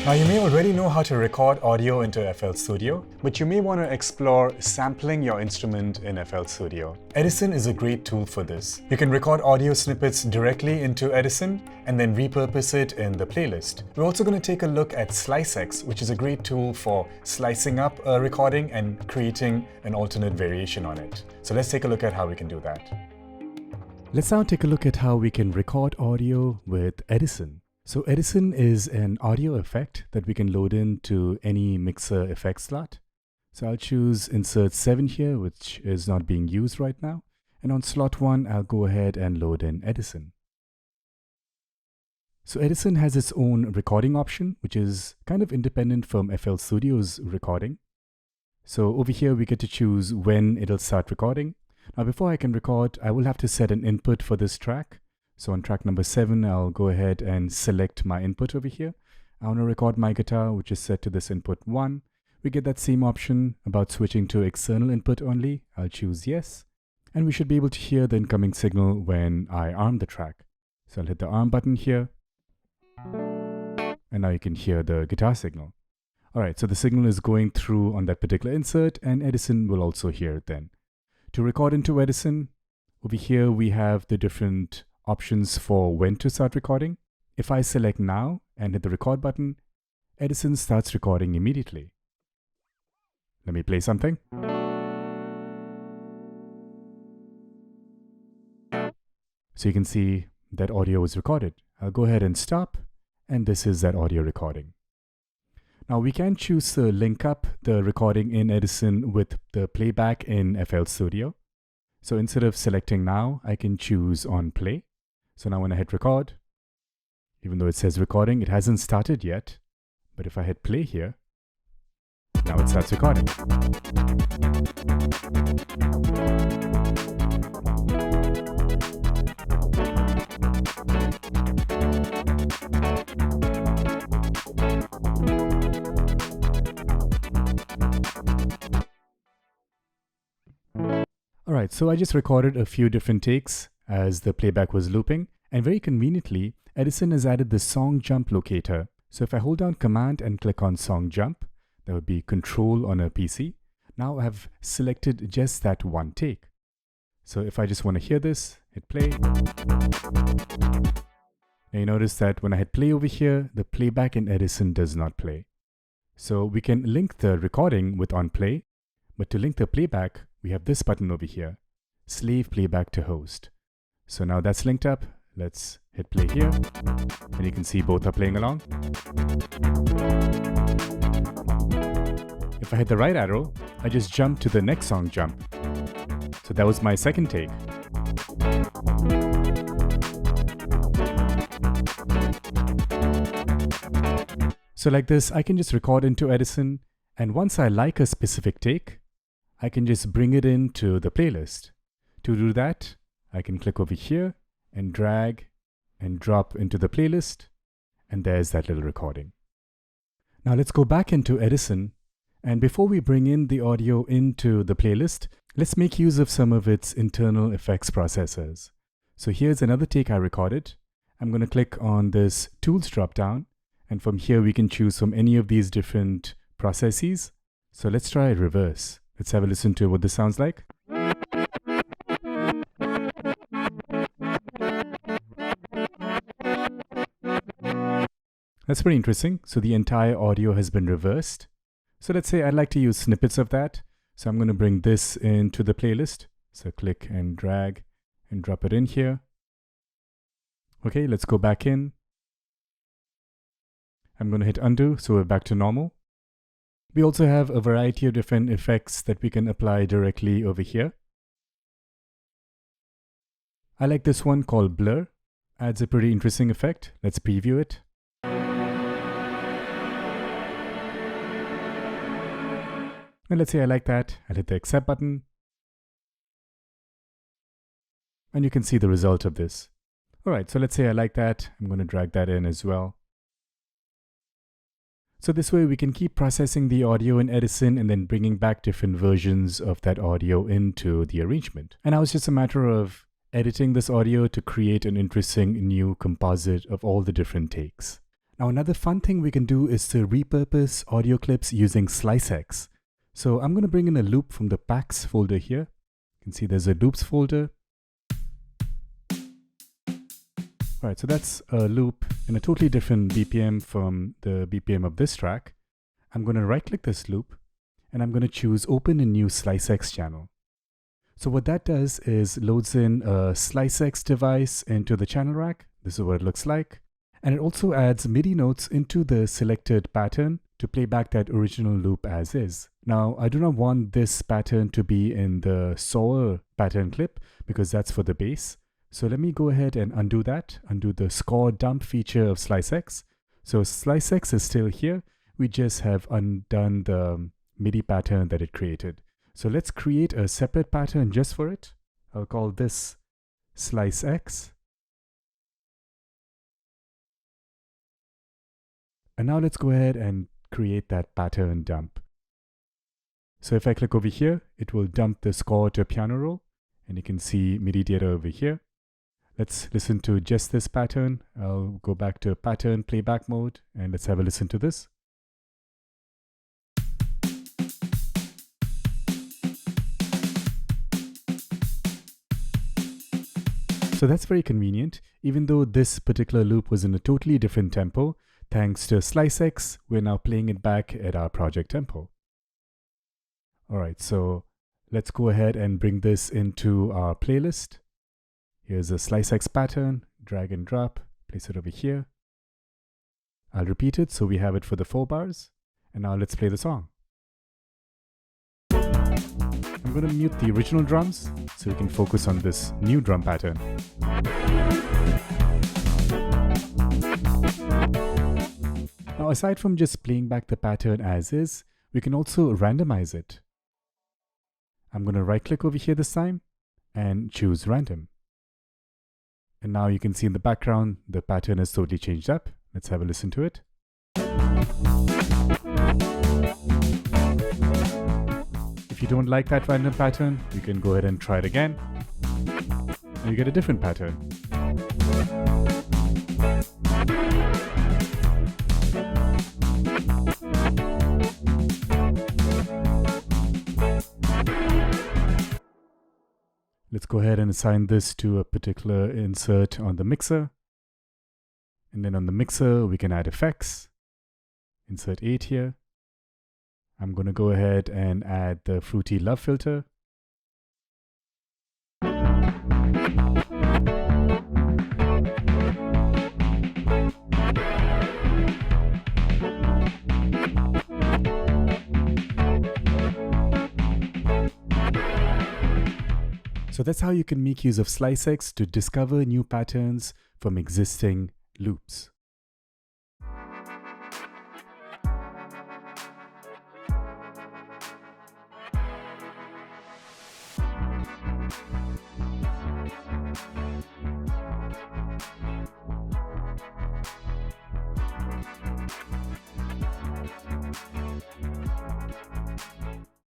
Now you may already know how to record audio into FL Studio, but you may want to explore sampling your instrument in FL Studio. Edison is a great tool for this. You can record audio snippets directly into Edison and then repurpose it in the playlist. We're also going to take a look at Splicing, which is a great tool for slicing up a recording and creating an alternate variation on it. So let's take a look at how we can do that. Let's now take a look at how we can record audio with Edison. So Edison is an audio effect that we can load into any mixer effect slot. So I'll choose insert 7 here, which is not being used right now. And on slot 1, I'll go ahead and load in Edison. So Edison has its own recording option, which is kind of independent from FL Studio's recording. So over here, we get to choose when it'll start recording. Now, before I can record, I will have to set an input for this track. So on track number 7, I'll go ahead and select my input over here. I want to record my guitar, which is set to this input 1. We get that same option about switching to external input only. I'll choose yes. And we should be able to hear the incoming signal when I arm the track. So I'll hit the arm button here. And now you can hear the guitar signal. All right, so the signal is going through on that particular insert, and Edison will also hear it then. To record into Edison, over here we have the different options for when to start recording. If I select now and hit the record button, Edison starts recording immediately. Let me play something. So you can see that audio was recorded. I'll go ahead and stop, and this is that audio recording. Now we can choose to link up the recording in Edison with the playback in FL Studio. So instead of selecting now, I can choose on play. So now when I hit record, even though it says recording, it hasn't started yet. But if I hit play here, now it starts recording. Alright, so I just recorded a few different takes as the playback was looping, and very conveniently, Edison has added the song jump locator. So if I hold down Command and click on song jump, that would be Control on a PC. Now I've selected just that one take. So if I just want to hear this, hit play. Now you notice that when I hit play over here, the playback in Edison does not play. So we can link the recording with on play, but to link the playback, we have this button over here, Slave Playback to Host. So now that's linked up. Let's hit play here, and you can see both are playing along. If I hit the right arrow, I just jump to the next song jump. So that was my second take. So like this, I can just record into Edison, and once I like a specific take, I can just bring it into the playlist. To do that, I can click over here and drag and drop into the playlist, and there's that little recording. Now let's go back into Edison, and before we bring in the audio into the playlist, let's make use of some of its internal effects processors. So here's another take I recorded. I'm going to click on this Tools dropdown, and from here we can choose from any of these different processes. So let's try reverse. Let's have a listen to what this sounds like. That's pretty interesting. So the entire audio has been reversed. So let's say I'd like to use snippets of that. So I'm going to bring this into the playlist. So click and drag and drop it in here. Okay, let's go back in. I'm going to hit undo, so we're back to normal. We also have a variety of different effects that we can apply directly over here. I like this one called Blur. Adds a pretty interesting effect. Let's preview it. And let's say I like that. I'll hit the accept button. And you can see the result of this. All right, so let's say I like that. I'm going to drag that in as well. So this way we can keep processing the audio in Edison and then bringing back different versions of that audio into the arrangement. And now it's just a matter of editing this audio to create an interesting new composite of all the different takes. Now another fun thing we can do is to repurpose audio clips using Splicing. So I'm going to bring in a loop from the packs folder here. You can see there's a loops folder. Right, so that's a loop in a totally different BPM from the BPM of this track. I'm going to right click this loop and I'm going to choose open a new Splicing channel. So what that does is loads in a Splicing device into the channel rack. This is what it looks like. And it also adds MIDI notes into the selected pattern to play back that original loop as is. Now, I do not want this pattern to be in the sour pattern clip because that's for the bass. So let me go ahead and undo that, undo the score dump feature of Splicing. So Splicing is still here. We just have undone the MIDI pattern that it created. So let's create a separate pattern just for it. I'll call this Splicing. And now let's go ahead and create that pattern dump. So if I click over here, it will dump the score to a piano roll, and you can see MIDI data over here. Let's listen to just this pattern. I'll go back to pattern playback mode, and let's have a listen to this. So that's very convenient. Even though this particular loop was in a totally different tempo, thanks to Splicing, we're now playing it back at our project tempo. All right, so let's go ahead and bring this into our playlist. Here's a Splicing pattern, drag and drop, place it over here. I'll repeat it so we have it for the 4 bars. And now let's play the song. I'm going to mute the original drums so we can focus on this new drum pattern. Now, aside from just playing back the pattern as is, we can also randomize it. I'm going to right click over here this time and choose random. And now you can see in the background, the pattern is totally changed up. Let's have a listen to it. If you don't like that random pattern, you can go ahead and try it again. And you get a different pattern. Let's go ahead and assign this to a particular insert on the mixer. And then on the mixer, we can add effects. Insert 8 here. I'm going to go ahead and add the Fruity Love filter. So that's how you can make use of Splicing to discover new patterns from existing loops.